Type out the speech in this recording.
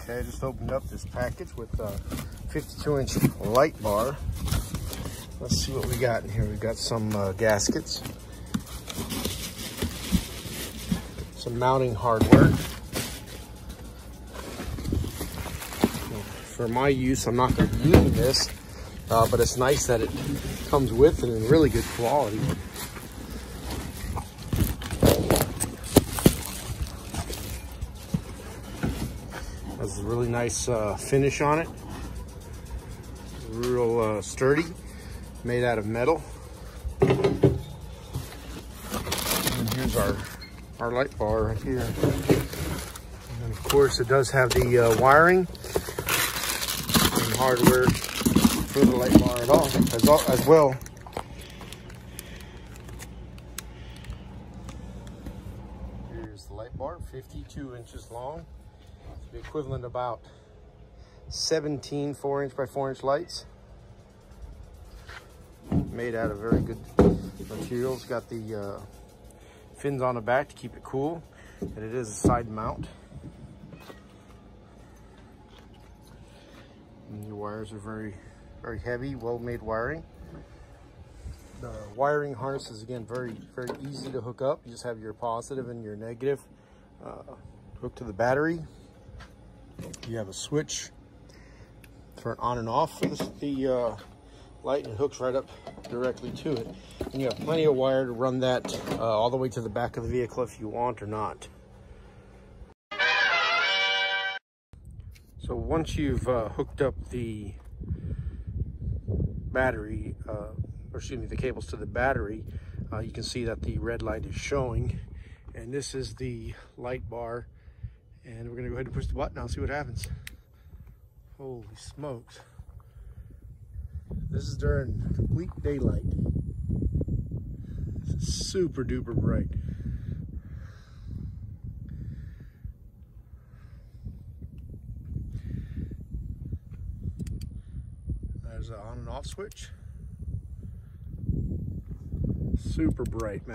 Okay, I just opened up this package with a 52-inch light bar. Let's see what we got in here. We got some gaskets, some mounting hardware. For my use, I'm not going to be using this, but it's nice that it comes with it in really good quality. Has a really nice finish on it. Real sturdy, made out of metal. And here's our light bar right here. And of course, it does have the wiring and hardware for the light bar as well. Here's the light bar, 52 inches long. The equivalent of about 17 4-inch by 4-inch lights. Made out of very good materials. Got the fins on the back to keep it cool, and it is a side mount. And your wires are very heavy, well-made wiring. The wiring harness is again very easy to hook up. You just have your positive and your negative hooked to the battery. You have a switch for an on and off for the light, and it hooks right up directly to it. And you have plenty of wire to run that all the way to the back of the vehicle if you want or not. So once you've hooked up the battery, the cables to the battery, you can see that the red light is showing. And this is the light bar. And we're gonna go ahead and push the button now and see what happens. Holy smokes. This is during complete daylight. It's super duper bright. There's an on and off switch. Super bright, man.